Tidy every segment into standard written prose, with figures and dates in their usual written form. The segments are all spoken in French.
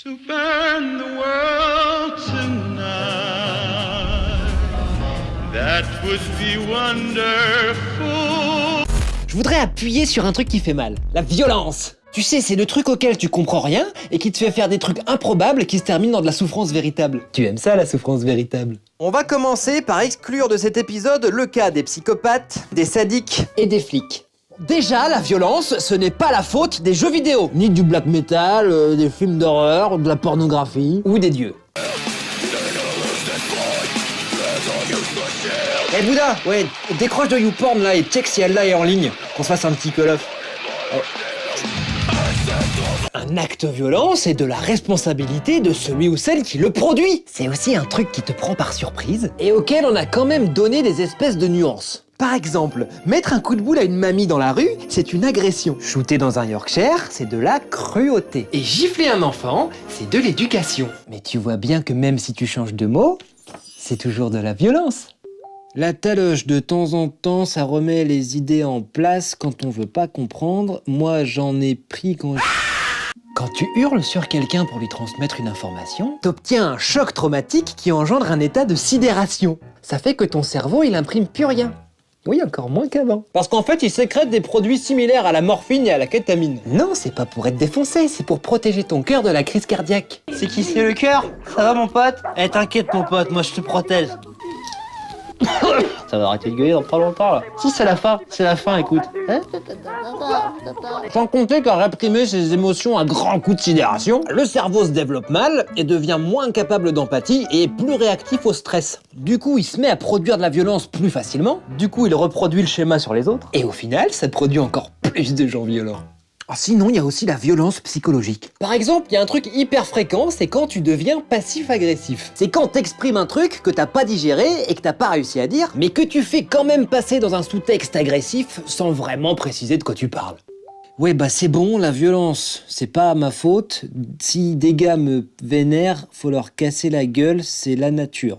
to burn the world tonight. That would be wonderful. Je voudrais appuyer sur un truc qui fait mal, la violence. Tu sais, c'est le truc auquel tu comprends rien et qui te fait faire des trucs improbables qui se terminent dans de la souffrance véritable. Tu aimes ça, la souffrance véritable? On va commencer par exclure de cet épisode le cas des psychopathes, des sadiques Et des flics. Déjà, la violence, ce n'est pas la faute des jeux vidéo, ni du black metal, des films d'horreur, de la pornographie, ou des dieux. Eh Bouddha, ouais, décroche de YouPorn là et check si elle là est en ligne, qu'on se fasse un petit call off. Un acte violent, c'est de la responsabilité de celui ou celle qui le produit. C'est aussi un truc qui te prend par surprise et auquel on a quand même donné des espèces de nuances. Par exemple, mettre un coup de boule à une mamie dans la rue, c'est une agression. Shooter dans un Yorkshire, c'est de la cruauté. Et gifler un enfant, c'est de l'éducation. Mais tu vois bien que même si tu changes de mot, c'est toujours de la violence. La taloche, de temps en temps, ça remet les idées en place quand on veut pas comprendre. Moi, j'en ai pris quand... Quand tu hurles sur quelqu'un pour lui transmettre une information, T'obtiens un choc traumatique qui engendre un état de sidération. ça fait que ton cerveau, il imprime plus rien. Oui, encore moins qu'avant. Parce qu'en fait, il sécrète des produits similaires à la morphine et à la kétamine. Non, c'est pas pour être défoncé, c'est pour protéger ton cœur de la crise cardiaque. C'est qui, c'est le cœur? Ça va mon pote? Eh t'inquiète mon pote, moi je te protège. Ça va arrêter de gueuler dans pas longtemps là. Si c'est la fin, écoute. Hein? Sans compter qu'à réprimer ses émotions à grands coups de sidération, le cerveau se développe mal et devient moins capable d'empathie et plus réactif au stress. Du coup, il se met à produire de la violence plus facilement. Du coup, il reproduit le schéma sur les autres. Et au final, ça produit encore plus de gens violents. Sinon, il y a aussi la violence psychologique. Par exemple, il y a un truc hyper fréquent, c'est quand tu deviens passif-agressif. C'est quand t'exprimes un truc que t'as pas digéré et que t'as pas réussi à dire, mais que tu fais quand même passer dans un sous-texte agressif sans vraiment préciser de quoi tu parles. Ouais, bah c'est bon, la violence, c'est pas ma faute. Si des gars me vénèrent, faut leur casser la gueule, c'est la nature.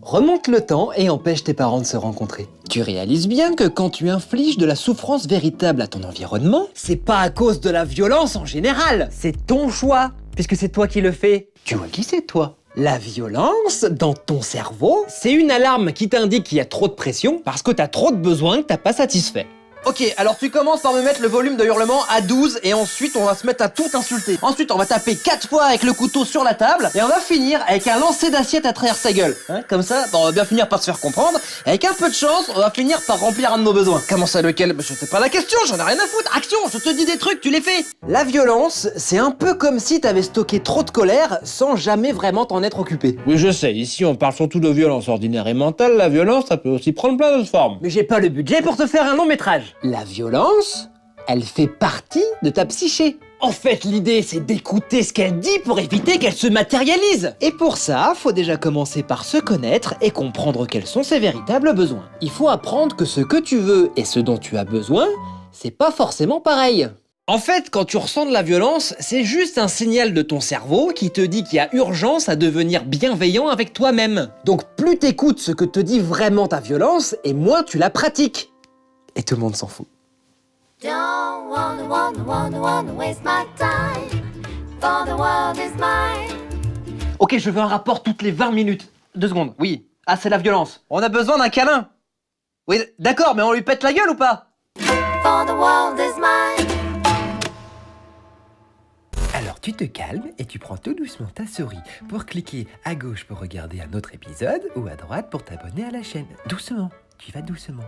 Remonte le temps et empêche tes parents de se rencontrer. Tu réalises bien que quand tu infliges de la souffrance véritable à ton environnement, c'est pas à cause de la violence en général, c'est ton choix, puisque c'est toi qui le fais. Tu vois qui c'est, toi? La violence, dans ton cerveau, c'est une alarme qui t'indique qu'il y a trop de pression parce que t'as trop de besoins que t'as pas satisfaits. Ok, alors tu commences par me mettre le volume de hurlement à 12 et ensuite on va se mettre à tout insulter. Ensuite on va taper 4 fois avec le couteau sur la table et on va finir avec un lancer d'assiette à travers sa gueule. Hein, comme ça, on va bien finir par se faire comprendre. Et avec un peu de chance, on va finir par remplir un de nos besoins. Comment ça, lequel? Je sais pas la question, j'en ai rien à foutre. Action, je te dis des trucs, tu les fais. La violence, c'est un peu comme si t'avais stocké trop de colère sans jamais vraiment t'en être occupé. Oui, je sais, ici on parle surtout de violence ordinaire et mentale, la violence ça peut aussi prendre plein d'autres formes. Mais j'ai pas le budget pour te faire un long métrage. La violence, elle fait partie de ta psyché. En fait, l'idée, c'est d'écouter ce qu'elle dit pour éviter qu'elle se matérialise. Et pour ça, faut déjà commencer par se connaître et comprendre quels sont ses véritables besoins. Il faut apprendre que ce que tu veux et ce dont tu as besoin, c'est pas forcément pareil. En fait, quand tu ressens de la violence, c'est juste un signal de ton cerveau qui te dit qu'il y a urgence à devenir bienveillant avec toi-même. Donc plus t'écoutes ce que te dit vraiment ta violence, et moins tu la pratiques. Et tout le monde s'en fout. Don't wanna waste my time, for the world is mine. Ok, je veux un rapport toutes les 20 minutes. 2 secondes, oui. Ah, c'est la violence. On a besoin d'un câlin. Oui, d'accord, mais on lui pète la gueule ou pas? For the world is mine. Alors tu te calmes et tu prends tout doucement ta souris pour cliquer à gauche pour regarder un autre épisode ou à droite pour t'abonner à la chaîne. Doucement, tu vas doucement.